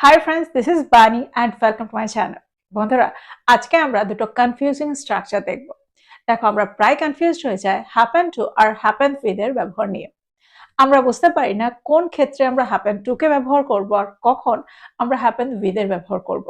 Hi friends, this is Bani and welcome to my channel. বন্ধুরা, আজকে আমরা দুটো কনফিউজিং স্ট্রাকচার দেখব। দেখো, আমরা প্রায় কনফিউজড হয়ে যাই হ্যাপেন টু আর হ্যাপেন উইথ এর ব্যবহার নিয়ে। আমরা বুঝতে পারি না কোন ক্ষেত্রে আমরা হ্যাপেন টু কে ব্যবহার করব আর কখন আমরা হ্যাপেন উইথ এর ব্যবহার করব।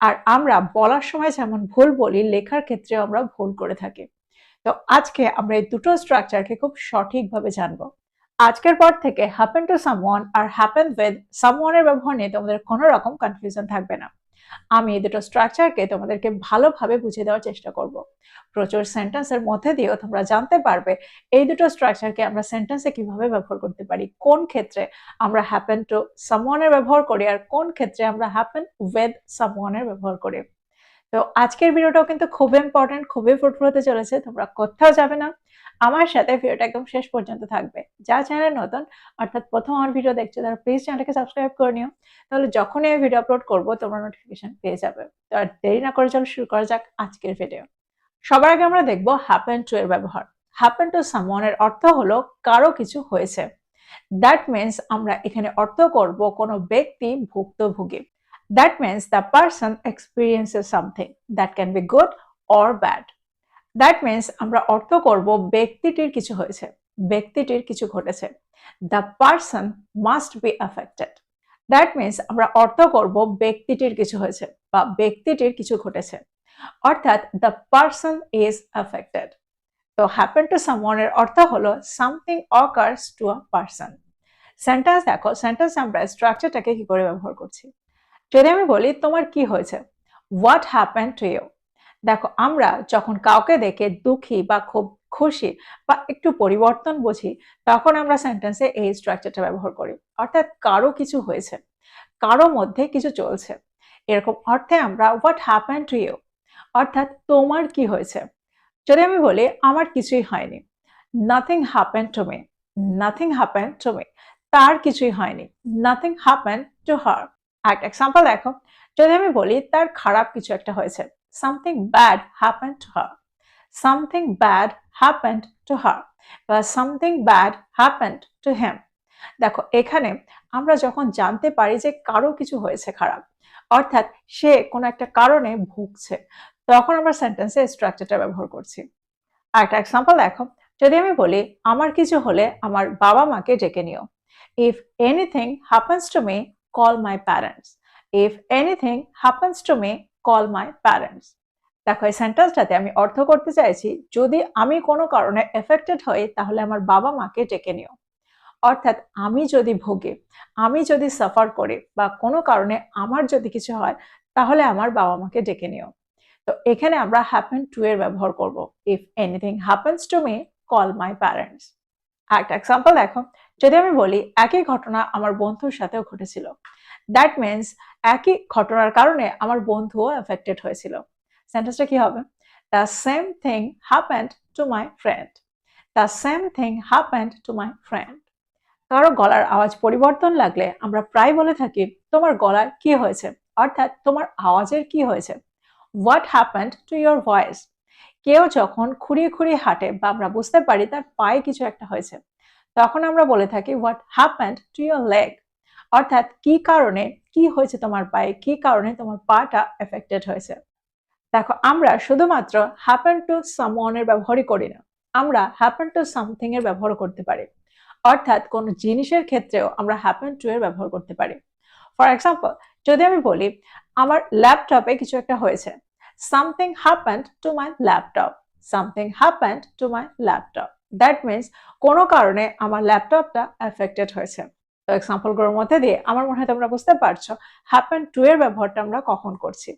আর আমরা বলার সময় যেমন ভুল বলি, লেখার ক্ষেত্রেও আমরা ভুল করে থাকি। তো আজকে আমরা এই দুটো স্ট্রাকচারকে খুব সঠিকভাবে জানবো। আজকের পর থেকে হ্যাপেন টু সামওয়ান আর হ্যাপেন উইথ সামওয়ানের ব্যবহার নিয়ে তোমাদের কোনো রকম কনফিউশন থাকবে না। আমি এই দুটো স্ট্রাকচারকে তোমাদেরকে ভালোভাবে বুঝিয়ে দেওয়ার চেষ্টা করব। প্রচুর সেন্টেন্সের মধ্যে দিয়েও তোমরা জানতে পারবে এই দুটো স্ট্রাকচারকে আমরা সেন্টেন্সে কিভাবে ব্যবহার করতে পারি, কোন ক্ষেত্রে আমরা হ্যাপেন টু সামওয়ানের ব্যবহার করি আর কোন ক্ষেত্রে আমরা হ্যাপেন উইথ সামওয়ানের ব্যবহার করি। তো আজকের ভিডিওটাও কিন্তু খুব ইম্পর্টেন্ট, খুবই ফ্রুটফুল হতে চলেছে। তোমরা কোথাও যাবে না, আমার সাথে ভিডিওটা একদম শেষ পর্যন্ত থাকবে। যা চ্যানেল নতুন, অর্থাৎ প্রথম আমার ভিডিও দেখছো, তারা প্লিজ চ্যানেলটাকে সাবস্ক্রাইব করে নিও। তাহলে যখনই আমি ভিডিও আপলোড করবো তোমরা নোটিফিকেশন পেয়ে যাবে। তো আর দেরি না করে চলো শুরু করা যাক আজকের ভিডিও। সবার আগে আমরা দেখবো হ্যাপেন টু এর ব্যবহার। হ্যাপেন টু সামওয়ান এর অর্থ হলো কারো কিছু হয়েছে। দ্যাট মিন্স আমরা এখানে অর্থ করব কোনো ব্যক্তি ভুক্তভোগী। That means the person experiences something that can be good or bad. That means আমরা অর্থ করব ব্যক্তিটির কিছু হয়েছে, ব্যক্তিটির কিছু ঘটেছে। The person must be affected. That means আমরা অর্থ করব ব্যক্তিটির কিছু হয়েছে বা ব্যক্তিটির কিছু ঘটেছে, অর্থাৎ the person is affected. তো happen to someone এর অর্থ হলো something occurs to a person. Sentence দেখো, সেন্টেন্স আমরা স্ট্রাকচারটাকে কি করে ব্যবহার করছি। যদি আমি বলি তোমার কি হয়েছে, হোয়াট হ্যাপেন টু ইউ। দেখো, আমরা যখন কাউকে দেখে দুঃখী বা খুব খুশি বা একটু পরিবর্তন বুঝি, তখন আমরা সেন্টেন্সে এই স্ট্রাকচারটা ব্যবহার করি, অর্থাৎ কারো কিছু হয়েছে, কারো মধ্যে কিছু চলছে। এরকম অর্থে আমরা হোয়াট হ্যাপেন টু ইউ, অর্থাৎ তোমার কি হয়েছে। যদি আমি বলি আমার কিছুই হয়নি, nothing happen to me, nothing happen to me, তার কিছুই হয়নি, নাথিং হ্যাপেন টু হার। একটা এক্সাম্পল দেখো, যদি আমি বলি তার খারাপ কিছু একটা হয়েছে, something bad happen to her, something bad happened to her বা something bad happened to him. দেখো, এখানে আমরা যখন জানতে পারি যে কারো কিছু হয়েছে খারাপ, অর্থাৎ সে কোনো একটা কারণে ভুগছে, তখন আমরা সেন্টেন্সে স্ট্রাকচারটা ব্যবহার করছি। একটা এক্সাম্পল দেখো, যদি আমি বলি আমার কিছু হলে আমার বাবা মাকে ডেকে নিও, if anything happens to me call my parents, if anything happens to me call my parents. দেখো, এই সেন্টেন্সটাতে আমি অর্থ করতে চাইছি যদি আমি কোনো কারণে এফেক্টেড হই তাহলে আমার বাবা মাকে ডেকে নিও, অর্থাৎ আমি যদি ভুগি, আমি যদি সাফার করি বা কোনো কারণে আমার যদি কিছু হয়, তাহলে আমার বাবা মাকে ডেকে নিও। তো এখানে আমরা হ্যাপেন টু এর ব্যবহার করব, if anything happens to me call my parents. একটা এক্সাম্পল দেখো, যদি আমি বলি একই ঘটনা আমার বন্ধুর সাথেও ঘটেছিল, দ্যাট মিন্স একই ঘটনার কারণে আমার বন্ধুও এফেক্টেড হয়েছিল। সেন্টেন্সটা কি হবে? The same thing happened to my friend, the same thing happened to my friend. কারো গলার আওয়াজ পরিবর্তন লাগলে আমরা প্রায় বলে থাকি তোমার গলার কি হয়েছে, অর্থাৎ তোমার আওয়াজের কি হয়েছে। What happened to your voice. কেউ যখন খুঁড়িয়ে খুঁড়িয়ে হাঁটে বা আমরা বুঝতে পারি তার পায়ে কিছু একটা হয়েছে, তখন আমরা বলে থাকি what happened to your leg, অর্থাৎ কি কারণে, কি হয়েছে তোমার পায়ে, কি কারণে তোমার পাটা এফেক্টেড হয়েছে। দেখো, আমরা শুধুমাত্র হ্যাপেন টু সামওয়ান এর ব্যবহারই করি না, আমরা হ্যাপেন টু সামথিং এর ব্যবহার করতে পারি, অর্থাৎ কোনো জিনিসের ক্ষেত্রেও আমরা হ্যাপেন টু এর ব্যবহার করতে পারি। ফর এক্সাম্পল, যদি আমি বলি আমার ল্যাপটপে কিছু একটা হয়েছে, something happened to my laptop, something happened to my laptop. That means কোনো কারণে আমার ল্যাপটপটা এফেক্টেড হয়েছে। তো এক্সাম্পলগুলোর মধ্যে দিয়ে আমার মনে হয় তোমরা বুঝতে পারছো হ্যাপেন টু এর ব্যবহারটা আমরা কখন করছি।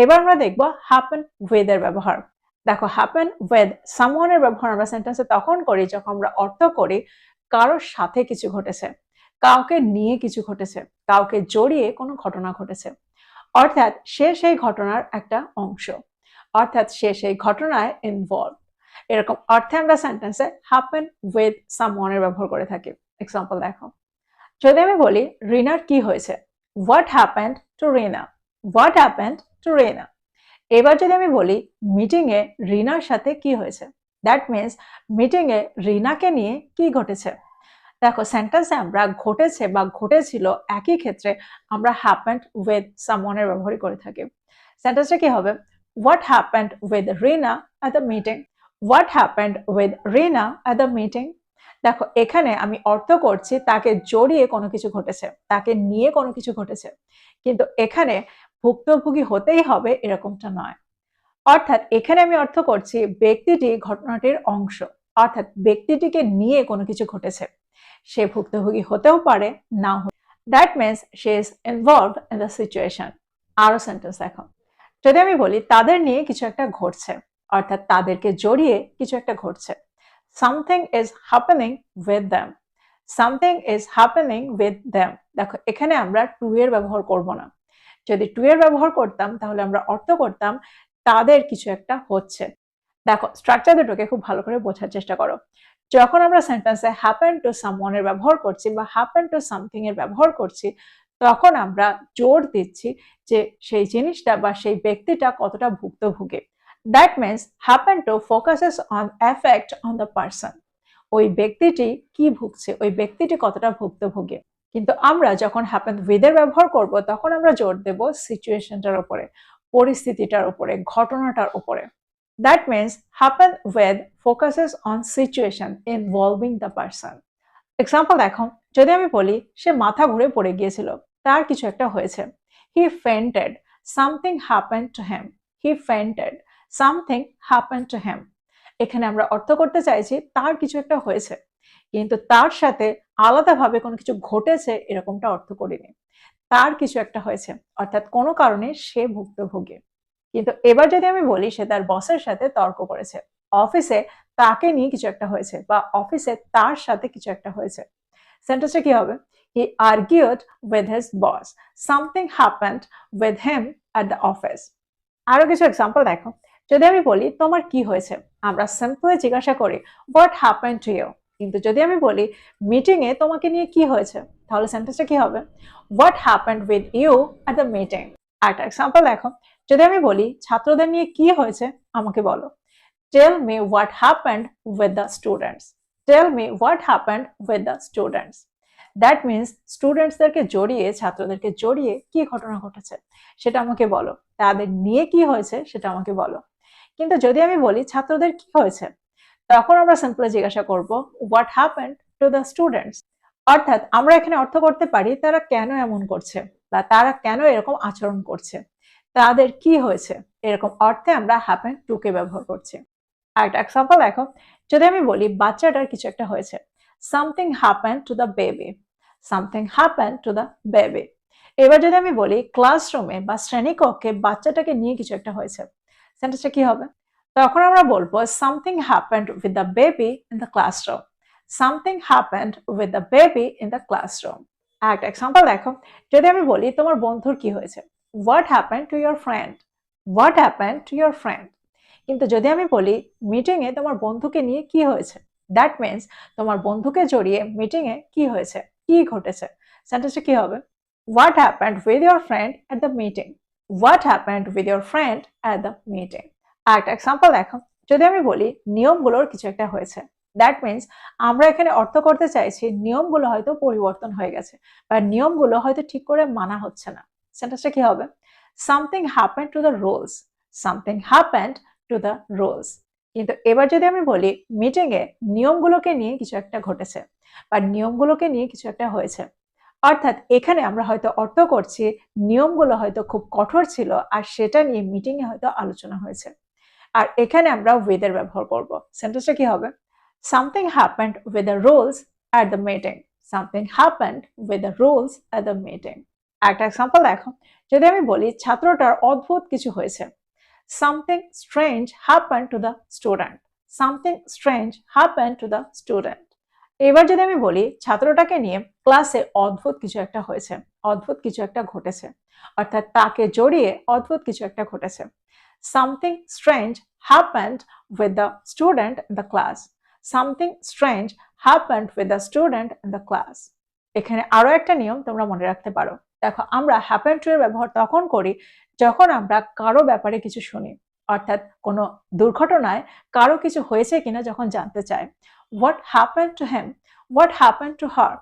এবার আমরা দেখবো হ্যাপেন উইথ এর ব্যবহার। দেখো, হ্যাপেন উইথ সামওয়ান এর ব্যবহার আমরা সেন্টেন্সে তখন করি যখন আমরা অর্থ করি কারোর সাথে কিছু ঘটেছে, কাউকে নিয়ে কিছু ঘটেছে, কাউকে জড়িয়ে কোনো ঘটনা ঘটেছে, অর্থাৎ সে সেই ঘটনার একটা অংশ, অর্থাৎ সে সেই ঘটনায় ইনভলভ। এরকম অর্থে আমরা সেন্টেন্সে হ্যাপেন উইথ সামওয়ান এর ব্যবহার করে থাকি। এক্সাম্পল দেখো, যদি আমি বলি রিনার কি হয়েছে, what happened to Rina, what happened to Rina. এবার যদি আমি বলি মিটিং এ রিনার সাথে কি হয়েছে, দ্যাট মিন্স মিটিং এ রিনাকে নিয়ে কি ঘটেছে। দেখো সেন্টেন্সে আমরা ঘটেছে বা ঘটেছিল একই ক্ষেত্রে আমরা happened with someone এর ব্যবহারই করে থাকি। সেন্টেন্সটা কি হবে? What happened with Rina at the meeting? What happened with Rina at the meeting? দেখো এখানে আমি অর্থ করছি তাকে জড়িয়ে কোনো কিছু ঘটেছে, তাকে নিয়ে কোনো কিছু ঘটেছে, কিন্তু এখানে ভুক্তভোগী হতেই হবে এরকমটা নয়। অর্থাৎ এখানে আমি অর্থ করছি ব্যক্তিটি ঘটনাটির অংশ, অর্থাৎ ব্যক্তিটিকে নিয়ে কোনো কিছু ঘটেছে, সে ভুক্তভোগী হতেও পারে, নাও হতে। That means she is involved in the situation. আরো সেন্টেন্স দেখো, যদি আমি বলি তাদের নিয়ে কিছু একটা ঘটছে, অর্থাৎ তাদেরকে জড়িয়ে কিছু একটা ঘটছে। Something is happening with them. Something is happening with them. দেখো এখানে আমরা টু এর ব্যবহার করব না। যদি টু এর ব্যবহার করতাম তাহলে আমরা অর্থ করতাম তাদের কিছু একটা হচ্ছে। দেখো স্ট্রাকচার দুটোকে খুব ভালো করে বোঝার চেষ্টা করো। যখন আমরা সেন্টেন্সে হ্যাপেন টু সামওয়ান এর ব্যবহার করছি বা হ্যাপেন টু সামথিং এর ব্যবহার করছি, তখন আমরা জোর দিচ্ছি যে সেই জিনিসটা বা সেই ব্যক্তিটা কতটা ভুক্তভোগী। That means happen to focuses on effect on the person. ওই ব্যক্তিটি কি ভুগছে, ওই ব্যক্তিটি কতটা ভুক্তভোগী। কিন্তু আমরা যখন হ্যাপেন উইথ এর ব্যবহার করব তখন আমরা জোর দেব সিচুয়েশনটার উপরে, পরিস্থিতিটার উপরে, ঘটনাটার উপরে। That means happen with focuses on situation involving the person. Example দেখো, যদি আমি বলি সে মাথা ঘুরে পড়ে গিয়েছিল, তার কিছু একটা হয়েছে। He fainted. Something happened to him. He fainted. Something happened to him. এখানে আমরা অর্থ করতে চাইছি তার কিছু একটা হয়েছে, কিন্তু তার সাথে আলাদাভাবে কোনো কিছু ঘটেছে এরকমটা অর্থ করিনি। তার কিছু একটা হয়েছে, অর্থাৎ কোনো কারণে সে ভুক্তভোগী। কিন্তু এবার যদি আমি বলি সে তার বসের সাথে তর্ক করেছে, অফিসে তাকে নিয়ে কিছু একটা হয়েছে বা অফিসে তার সাথে কিছু একটা হয়েছে, সেন্টেন্সটা কি হবে? He argued with his boss. Something happened with him at the office. আরো কিছু এক্সাম্পল দেখো, যদি আমি বলি তোমার কি হয়েছে, আমরা সিম্পলি জিজ্ঞাসা করি হোয়াট হ্যাপেন্ড টু ইউ। কিন্তু যদি আমি বলি মিটিং এ তোমাকে নিয়ে কি হয়েছে, তাহলে সেন্টেন্সটা কি হবে? What happened with you at the meeting. একটা এক্সাম্পল দেখো, যদি আমি বলি ছাত্রদের নিয়ে কি হয়েছে আমাকে বলো, tell me what happened with the students. Tell me what happened with the students. That means স্টুডেন্টসদেরকে জড়িয়ে, ছাত্রদেরকে জড়িয়ে কি ঘটনা ঘটেছে সেটা আমাকে বলো, তাদের নিয়ে কি হয়েছে সেটা আমাকে বলো। কিন্তু যদি আমি বলি ছাত্রদের কি হয়েছে, তখন আমরা সিম্পলি জিজ্ঞাসা করব what happened to the students. অর্থাৎ আমরা এখানে অর্থ করতে পারি তারা কেন এমন করছে বা তারা কেন এরকম আচরণ করছে, তাদের কি হয়েছে, এরকম অর্থে আমরা হ্যাপেন টু কে ব্যবহার করছি। আর একটা এক্সাম্পল দেখো, যদি আমি বলি বাচ্চাটার কিছু একটা হয়েছে, something happen to the baby. Something happen to the baby. এবার যদি আমি বলি ক্লাসরুমে বা শ্রেণীকক্ষে বাচ্চাটাকে নিয়ে কিছু একটা হয়েছে, সেন্টেন্সটা কি হবে? তখন আমরা বলবো something happened with the baby in the classroom. Something happened with the baby in the classroom. আর একটা এক্সাম্পল দেখো, যদি আমি বলি তোমার বন্ধুর কি হয়েছে, what happened to your friend. What happened to your friend. কিন্তু যদি আমি বলি মিটিং এ তোমার বন্ধুকে নিয়ে কি হয়েছে, দ্যাট মিনস তোমার বন্ধুকে জড়িয়ে মিটিং এ কি হয়েছে, কি ঘটেছে, সেন্টেন্সটা কি হবে? What happened with your friend at the meeting. What happened with your friend at the meeting. আর একটা এক্সাম্পল দেখো, যদি আমি বলি নিয়মগুলোর কিছু একটা হয়েছে, দ্যাট মিনস আমরা এখানে অর্থ করতে চাইছি নিয়মগুলো হয়তো পরিবর্তন হয়ে গেছে বা নিয়মগুলো হয়তো ঠিক করে মানা হচ্ছে না। সেন্টেন্সটা কি হবে? Something happened to the rules. Something happened to the rules. কিন্তু এবার যদি আমি বলি মিটিং এ নিয়মগুলোকে নিয়ে কিছু একটা ঘটেছে বা নিয়মগুলোকে নিয়ে কিছু একটা হয়েছে, অর্থাৎ এখানে আমরা হয়তো অর্থ করছি নিয়মগুলো হয়তো খুব কঠোর ছিল আর সেটা নিয়ে মিটিং এ হয়তো আলোচনা হয়েছে। আর এখানে আমরা উইথ এর ব্যবহার করব। সেন্টেন্সটা কি হবে? Something happened with the rules at the meeting. Something happened with the rules at the meeting. একটা এক্সাম্পল দেখো, যদি আমি বলি ছাত্রটার অদ্ভুত কিছু হয়েছে, something strange happened to the student. Something strange happened to the student. এবার যদি আমি বলি ছাত্রটাকে নিয়ে ক্লাসে অদ্ভুত কিছু একটা হয়েছে, অদ্ভুত কিছু একটা ঘটেছে, অর্থাৎ তাকে জড়িয়ে অদ্ভুত কিছু একটা ঘটেছে, something strange happened with the student in the class. Something strange happened with the student in the class. এখানে আরো একটা নিয়ম তোমরা মনে রাখতে পারো। দেখো আমরা হ্যাপেন টু এর ব্যবহার তখন করি যখন আমরা কারো ব্যাপারে কিছু শুনি, অর্থাৎ কোনো দুর্ঘটনায় কারো কিছু হয়েছে কিনা যখন জানতে চায়। What happen to him, what happen to হার।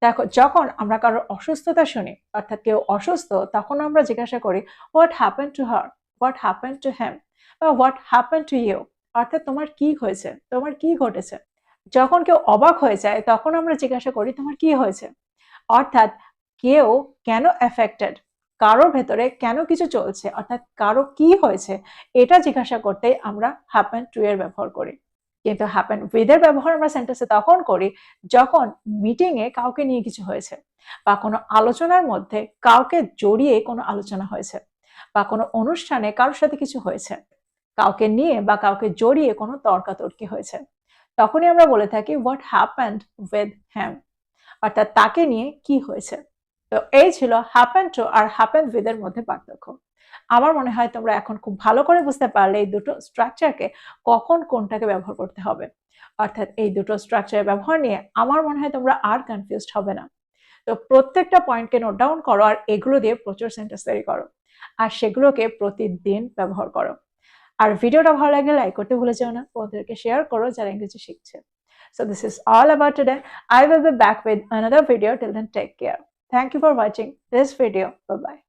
দেখো, যখন আমরা কারোর অসুস্থতা শুনি, অর্থাৎ কেউ অসুস্থ, তখন আমরা জিজ্ঞাসা করি what happen to her, what happen to him, বা হোয়াট হ্যাপেন টু ইউ, অর্থাৎ তোমার কি হয়েছে, তোমার কি ঘটেছে। যখন কেউ অবাক হয়ে যায়, তখন আমরা জিজ্ঞাসা করি তোমার কি হয়েছে, অর্থাৎ কেউ কেন এফেক্টেড, কারোর ভেতরে কেন কিছু চলছে, অর্থাৎ কারো কি হয়েছে, এটা জিজ্ঞাসা করতে আমরা হ্যাপেন টু এর ব্যবহার করি। কিন্তু হ্যাপেন উইথ এর ব্যবহার আমরা সেন্টেন্সে তখন করি যখন মিটিং এ কাউকে নিয়ে কিছু হয়েছে, বা কোনো আলোচনার মধ্যে কাউকে জড়িয়ে কোনো আলোচনা হয়েছে, বা কোনো অনুষ্ঠানে কারোর সাথে কিছু হয়েছে, কাউকে নিয়ে বা কাউকে জড়িয়ে কোনো তর্কাতর্কি হয়েছে, তখনই আমরা বলে থাকি হোয়াট হ্যাপেন্ড উইথ হিম, অর্থাৎ তাকে নিয়ে কি হয়েছে। তো এই ছিল হ্যাপেন টু আর হ্যাপেন উইথ এর মধ্যে পার্থক্য। আমার মনে হয় তোমরা এখন খুব ভালো করে বুঝতে পারলে এই দুটো স্ট্রাকচারকে কখন কোনটাকে ব্যবহার করতে হবে। অর্থাৎ এই দুটো স্ট্রাকচারের ব্যবহার নিয়ে আমার মনে হয় তোমরা আর কনফিউজড হবে না। তো প্রত্যেকটা পয়েন্টকে নোট ডাউন করো আর এগুলো দিয়ে প্রচুর সেন্টেন্স তৈরি করো, আর সেগুলোকে প্রতিদিন ব্যবহার করো। আর ভিডিওটা ভালো লাগলে লাইক করতে ভুলে যেও না, বন্ধুদেরকে শেয়ার করো যারা ইংরেজি শিখছে। So this is all about today. I will be back with another video. Till then, take care. Thank you for watching this video. Bye bye.